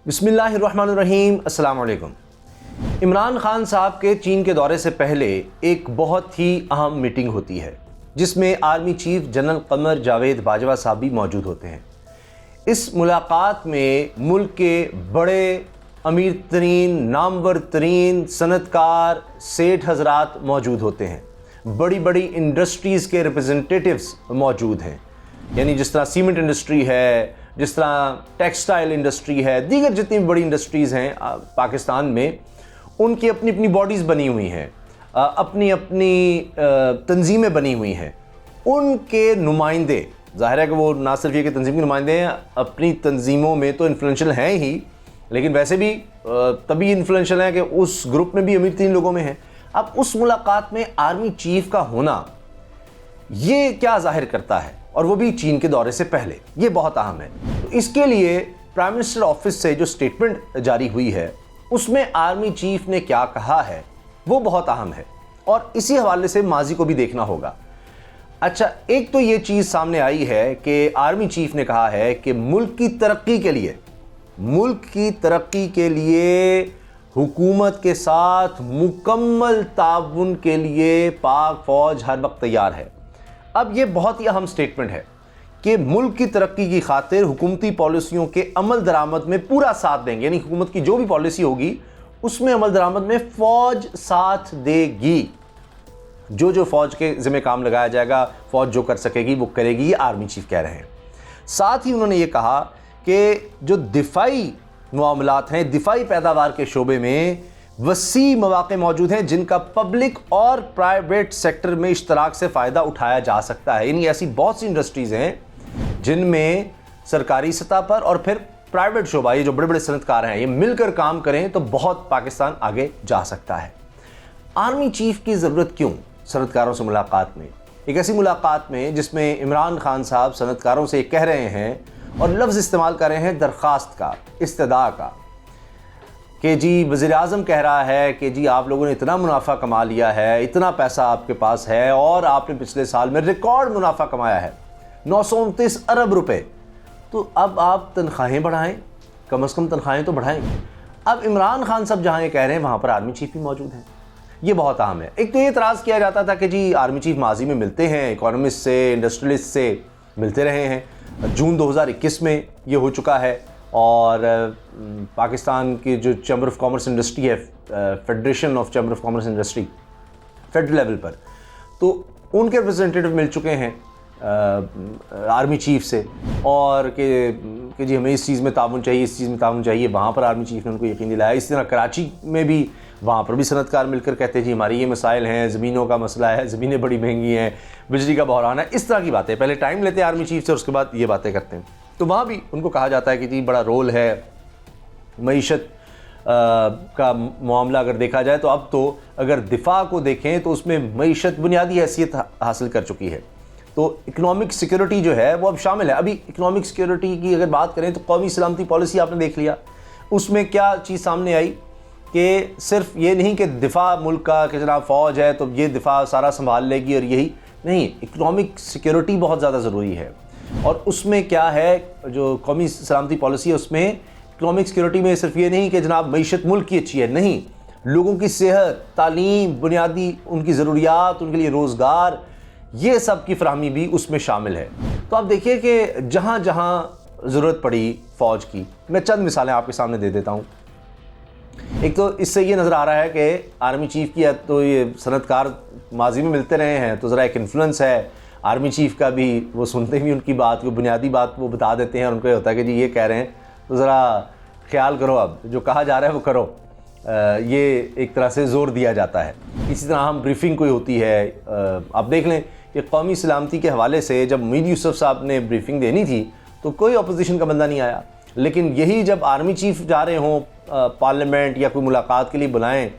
बिस्मिल्लाहिर्रहमानिर्रहीम, अस्सलाम वालेकुम। इमरान खान साहब के चीन के दौरे से पहले एक बहुत ही अहम मीटिंग होती है जिसमें army chief general Qamar Javed Bajwa साहब भी मौजूद होते हैं। इस मुलाकात में मुल्क के बड़े अमीर तरीन, नामवर तरीन सनतकार, सेठ हजरात मौजूद होते हैं। बड़ी बड़ी इंडस्ट्रीज़ के रिप्रेजेंटेटिव्स मौजूद हैं, यानी जिस तरह सीमेंट इंडस्ट्री है, जिस तरह टेक्सटाइल इंडस्ट्री है, दीगर जितनी बड़ी इंडस्ट्रीज़ हैं पाकिस्तान में, उनकी अपनी अपनी बॉडीज़ बनी हुई हैं, अपनी अपनी तंजीमें बनी हुई हैं। उनके नुमाइंदे, ज़ाहिर है कि वो ना सिर्फ ये कि तंजीम के नुमाइंदे हैं, अपनी तंजीमों में तो इन्फ्लुएंशियल हैं ही, लेकिन वैसे भी तभी इन्फ्लुएंशियल हैं कि उस ग्रुप में भी अमीर 3 लोगों में हैं। अब उस मुलाकात में आर्मी चीफ का होना ये क्या जाहिर करता है, और वो भी चीन के दौरे से पहले, ये बहुत अहम है। तो इसके लिए प्राइम मिनिस्टर ऑफिस से जो स्टेटमेंट जारी हुई है उसमें आर्मी चीफ ने क्या कहा है वो बहुत अहम है, और इसी हवाले से माजी को भी देखना होगा। अच्छा, एक तो ये चीज़ सामने आई है कि आर्मी चीफ ने कहा है कि मुल्क की तरक्की के लिए हुकूमत के साथ मुकम्मल ताउन के लिए पाक फ़ौज हर वक्त तैयार है। अब ये बहुत ही अहम स्टेटमेंट है कि मुल्क की तरक्की की खातिर हुकूमती पॉलिसियों के अमल दरामद में पूरा साथ देंगे, यानी हुकूमत की जो भी पॉलिसी होगी उसमें अमल दरामद में फ़ौज साथ देगी। जो फ़ौज के ज़िम्मे काम लगाया जाएगा, फ़ौज जो कर सकेगी वो करेगी, ये आर्मी चीफ कह रहे हैं। साथ ही उन्होंने ये कहा कि जो दिफाई मामलात हैं, दिफाई पैदावार के शोबे में वसी मौके मौजूद हैं जिनका पब्लिक और प्राइवेट सेक्टर में इश्तराक से फ़ायदा उठाया जा सकता है। यानी ऐसी बहुत सी इंडस्ट्रीज़ हैं जिनमें सरकारी सतह पर और फिर प्राइवेट शोबा, ये जो बड़े बड़े सनतकार हैं, ये मिलकर काम करें तो बहुत पाकिस्तान आगे जा सकता है। आर्मी चीफ की ज़रूरत क्यों सनतकारों से मुलाकात में, एक ऐसी मुलाकात में जिसमें इमरान खान साहब सनतकारों से कह रहे हैं और लफ्ज़ इस्तेमाल कर रहे हैं दरख्वास्त का, इस्तदा का, कि जी वज़ीर-ए-आज़म कह रहा है कि जी आप लोगों ने इतना मुनाफा कमा लिया है, इतना पैसा आपके पास है और आपने पिछले साल में रिकॉर्ड मुनाफा कमाया है 929 अरब रुपए, तो अब आप तनख्वाहें बढ़ाएं, कम से कम तनख्वाहें तो बढ़ाएं। अब इमरान खान साहब जहाँ ये कह रहे हैं वहाँ पर आर्मी चीफ भी मौजूद हैं, ये बहुत अहम है। एक तो ये इतराज़ किया जाता था कि जी आर्मी चीफ माजी में मिलते हैं, इकोनॉमिस्ट से, इंडस्ट्रियलिस्ट से मिलते रहे हैं। जून 2021 में ये हो चुका है, और पाकिस्तान की जो चैम्बर ऑफ कॉमर्स इंडस्ट्री है, federation of chamber of commerce industry federal level पर, तो उनके रिप्रेजेंटेटिव मिल चुके हैं आर्मी चीफ से, और कि जी हमें इस चीज़ में ताउन चाहिए, इस चीज़ में ताउन चाहिए। वहाँ पर आर्मी चीफ ने उनको यकीन दिलाया। इस तरह कराची में भी, वहाँ पर भी सनतकार मिलकर कहते हैं जी हमारी ये मसाइल हैं, ज़मीनों का मसला है, ज़मीनें बड़ी महंगी हैं, बिजली का बहरान है, इस तरह की बातें। पहले टाइम लेते हैं आर्मी चीफ से और उसके बाद ये बातें करते हैं। तो वहाँ भी उनको कहा जाता है कि जी बड़ा रोल है, मईशत का मामला अगर देखा जाए तो अब तो अगर दिफा को देखें तो उसमें मईशत बुनियादी हैसियत हासिल कर चुकी है, तो इकनॉमिक सिक्योरिटी जो है वो अब शामिल है। अभी इकनॉमिक सिक्योरिटी की अगर बात करें तो कौमी सलामती पॉलिसी आपने देख लिया, उसमें क्या चीज़ सामने आई कि सिर्फ ये नहीं कि दिफा मुल्क का कि जनाब फ़ौज है तो ये दिफा सारा संभाल लेगी और यही नहीं, इकनॉमिक सिक्योरिटी बहुत ज़्यादा ज़रूरी है। और उसमें क्या है, जो कौमी सलामती पॉलिसी है उसमें इकनॉमिक सिक्योरिटी में सिर्फ ये नहीं कि जनाब मईशत मुल्क की अच्छी है, नहीं, लोगों की सेहत, तालीम, बुनियादी उनकी ज़रूरियात, उनके लिए रोज़गार, ये सब की फराहमी भी उसमें शामिल है। तो आप देखिए कि जहाँ जहाँ ज़रूरत पड़ी फ़ौज की, मैं चंद मिसालें आपके सामने दे देता हूँ। एक तो इससे ये नज़र आ रहा है कि आर्मी चीफ की तो ये सनतकार माजी में मिलते रहे हैं, तो ज़रा एक इन्फ्लुएंस है आर्मी चीफ का भी, वो सुनते भी उनकी बात, वो बुनियादी बात वो बता देते हैं, और उनको ये होता है कि जी ये कह रहे हैं तो ज़रा ख्याल करो, अब जो कहा जा रहा है वो करो, ये एक तरह से ज़ोर दिया जाता है। इसी तरह हम ब्रीफिंग कोई होती है, आप देख लें कि कौमी सलामती के हवाले से जब मीर यूसुफ साहब ने ब्रीफिंग देनी थी तो कोई अपोजिशन का बंदा नहीं आया, लेकिन यही जब आर्मी चीफ जा रहे हों पार्लियामेंट या कोई मुलाकात के लिए बुलाएं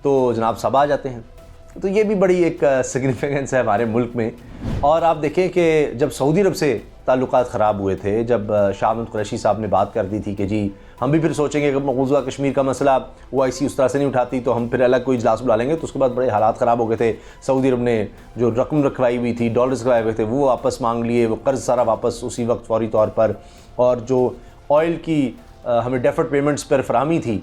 तो जनाब सब आ जाते हैं। तो ये भी बड़ी एक सिग्निफिकेंस है हमारे मुल्क में। और आप देखें कि जब सऊदी अरब से ताल्लुकात ख़राब हुए थे, जब शाह महमूद कुरैशी साहब ने बात कर दी थी कि जी हम भी फिर सोचेंगे कि मौजूदा कश्मीर का मसला OIC उस तरह से नहीं उठाती तो हम फिर अलग कोई इजलास बुला लेंगे, तो उसके बाद बड़े हालात ख़राब हो गए थे। सऊदी अरब ने जो रकम रखवाई हुई थी, डॉलर्स रखवाए हुए थे, वो वापस मांग लिए, वो कर्ज़ सारा वापस उसी वक्त फौरी तौर पर, और जो ऑयल की हमें डेफर्ड पेमेंट्स पर फराहमी थी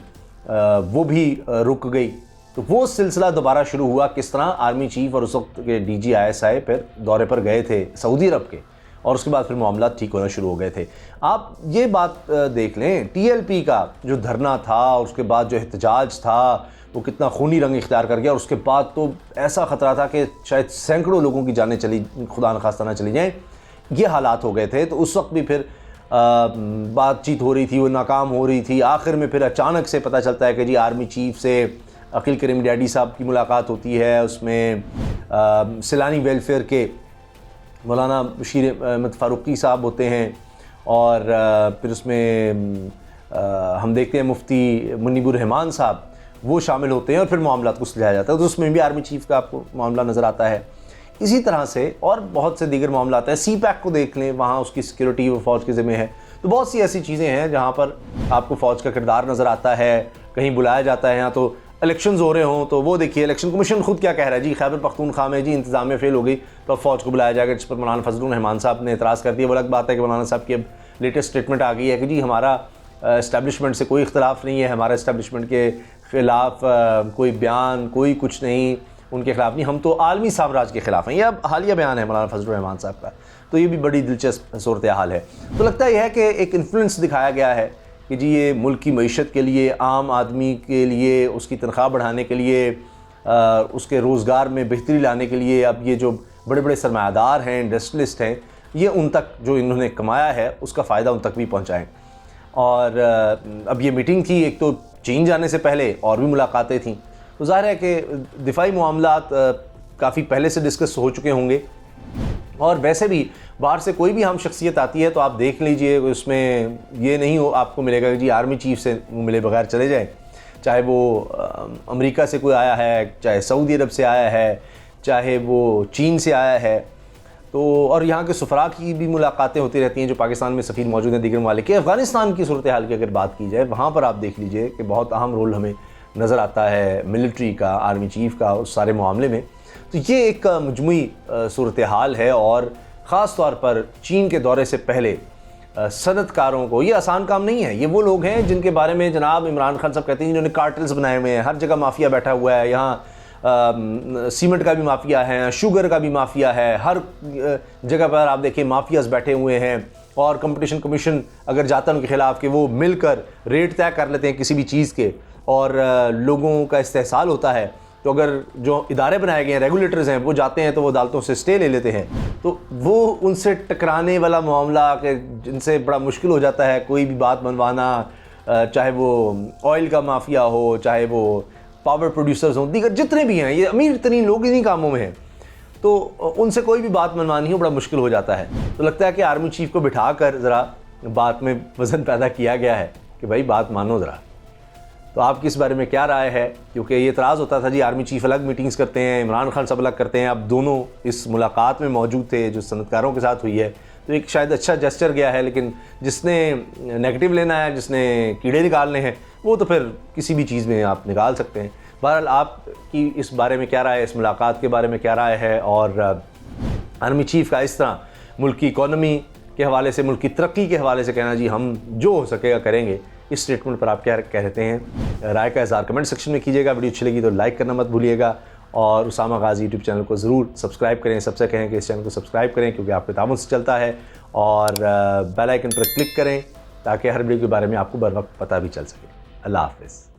वो भी रुक गई। तो वो सिलसिला दोबारा शुरू हुआ। किस तरह आर्मी चीफ और उस वक्त के DG ISI फिर दौरे पर गए थे सऊदी अरब के, और उसके बाद फिर मामला ठीक होना शुरू हो गए थे। आप ये बात देख लें, TLP का जो धरना था, उसके बाद जो एहतजाज था, वो कितना खूनी रंग इख्तियार कर गया, और उसके बाद तो ऐसा ख़तरा था कि शायद सैकड़ों लोगों की जानें चली, खुदा न खास्ता ना चली जाएँ, ये हालात हो गए थे। तो उस वक्त भी फिर बातचीत हो रही थी, वो नाकाम हो रही थी। आखिर में फिर अचानक से पता चलता है कि जी आर्मी चीफ से अकील करीम डैडी साहब की मुलाकात होती है। उसमें सिलानी वेलफेयर के मौलाना बशीर अहमद फ़ारूकी साहब होते हैं, और फिर उसमें हम देखते हैं मुफ्ती मुनीबुर रहमान साहब वो शामिल होते हैं, और फिर मामला को सुलझाया जाता है। तो उसमें भी आर्मी चीफ का आपको मामला नज़र आता है। इसी तरह से और बहुत से दीगर मामला आता है। CPAC को देख लें, वहाँ उसकी सिक्योरिटी वो फ़ौज के ज़िम्मे है। तो बहुत सी ऐसी चीज़ें हैं जहाँ पर आपको फ़ौज का किरदार नज़र आता है। कहीं बुलाया जाता है, यहाँ तो इलेक्शंस हो रहे हों, तो वो देखिए इलेक्शन कमीशन खुद क्या कह रहा है जी, खैबर पख्तूनख्वा में जी इंतज़ामिया फेल हो गई तो अब फ़ौज को बुलाया जाएगा, जिस पर मौलाना फजलुर रहमान साहब ने एतराज़ कर दिया। वो अलग बात है कि मौलाना साहब की अब लेटेस्ट स्टेटमेंट आ गई है कि जी हमारा इस्टेब्लिशमेंट से कोई इख्तलाफ नहीं है, हमारा इस्टेब्लिशमेंट के ख़िलाफ़ कोई बयान, कोई कुछ नहीं, उनके खिलाफ नहीं, हम तो आलमी साम्राज्य के खिलाफ हैं। यह अब हालिया बयान है मौलाना फजलुर रहमान साहब का। तो ये भी बड़ी दिलचस्प सूरत हाल है। तो लगता यह है कि एक इन्फ्लुएंस दिखाया गया है कि जी ये मुल्क की मईशत के लिए, आम आदमी के लिए, उसकी तनख्वाह बढ़ाने के लिए, उसके रोज़गार में बेहतरी लाने के लिए अब ये जो बड़े बड़े सरमायादार हैं, इंडस्ट्रियलिस्ट हैं, ये उन तक जो इन्होंने कमाया है उसका फ़ायदा उन तक भी पहुँचाएँ। और अब ये मीटिंग थी, एक तो चीन जाने से पहले और भी मुलाकातें थीं, तो ज़ाहिर है कि दिफाई मामलात काफ़ी पहले से डिस्कस हो चुके होंगे। और वैसे भी बाहर से कोई भी हम शख्सियत आती है तो आप देख लीजिए, उसमें ये नहीं हो आपको मिलेगा कि जी आर्मी चीफ से मिले बगैर चले जाए। चाहे वो अमेरिका से कोई आया है, चाहे सऊदी अरब से आया है, चाहे वो चीन से आया है, तो और यहाँ के सफ़रा की भी मुलाकातें होती रहती हैं जो पाकिस्तान में सफ़ीर मौजूद हैं दीगर ममालिक के। अफ़गानिस्तान की सूरत हाल की अगर बात की जाए, वहाँ पर आप देख लीजिए कि बहुत अहम रोल हमें नज़र आता है मिलिट्री का, आर्मी चीफ का उस सारे मामले में। तो ये एक मजमूई सूरत हाल है, और ख़ास तौर पर चीन के दौरे से पहले सनतकारों को, ये आसान काम नहीं है। ये वो लोग हैं जिनके बारे में जनाब इमरान खान साहब कहते हैं जिन्होंने कार्टेल्स बनाए हुए हैं, हर जगह माफिया बैठा हुआ है। यहाँ सीमेंट का भी माफिया है, शुगर का भी माफिया है, हर जगह पर आप देखिए माफियाज बैठे हुए हैं। और कंपटीशन कमीशन अगर जाता है उनके खिलाफ कि वो मिलकर रेट तय कर लेते हैं किसी भी चीज़ के, और लोगों का इस्तेहसाल होता है, तो अगर जो इदारे बनाए गए हैं, रेगुलेटर्स हैं, वो जाते हैं तो वो अदालतों से स्टे ले लेते हैं। तो वो उनसे टकराने वाला मामला कि जिनसे बड़ा मुश्किल हो जाता है कोई भी बात मनवाना, चाहे वो ऑयल का माफिया हो, चाहे वो पावर प्रोड्यूसर्स हों, दीगर जितने भी हैं, ये अमीर तरीन लोग इन्हीं कामों में हैं, तो उनसे कोई भी बात मनवानी हो बड़ा मुश्किल हो जाता है। तो लगता है कि आर्मी चीफ को बिठा कर ज़रा बात में वज़न पैदा किया गया है कि भाई बात मानो ज़रा। तो आपकी इस बारे में क्या राय है? क्योंकि ये इतराज़ होता था जी आर्मी चीफ अलग मीटिंग्स करते हैं, इमरान खान सब अलग करते हैं। अब दोनों इस मुलाकात में मौजूद थे जो सनतकारों के साथ हुई है, तो एक शायद अच्छा जेस्चर गया है। लेकिन जिसने नेगेटिव लेना है, जिसने कीड़े निकालने हैं, वो तो फिर किसी भी चीज़ में आप निकाल सकते हैं। बहरहाल आपकी इस बारे में क्या राय है, इस मुलाकात के बारे में क्या राय है, और आर्मी चीफ का इस तरह मुल्क की इकॉनमी के हवाले से, मुल्क की तरक्की के हवाले से कहना जी हम जो हो सकेगा करेंगे, इस स्टेटमेंट पर आप क्या कहते हैं? राय का इज़हार कमेंट सेक्शन में कीजिएगा। वीडियो अच्छी लगी तो लाइक करना मत भूलिएगा, और उसामा गाजी यूट्यूब चैनल को ज़रूर सब्सक्राइब करें। सबसे कहें कि इस चैनल को सब्सक्राइब करें क्योंकि आपके तामुन से चलता है, और बेल आइकन पर क्लिक करें ताकि हर वीडियो के बारे में आपको बर वक्त पता भी चल सके। अल्लाह हाफ़िज़।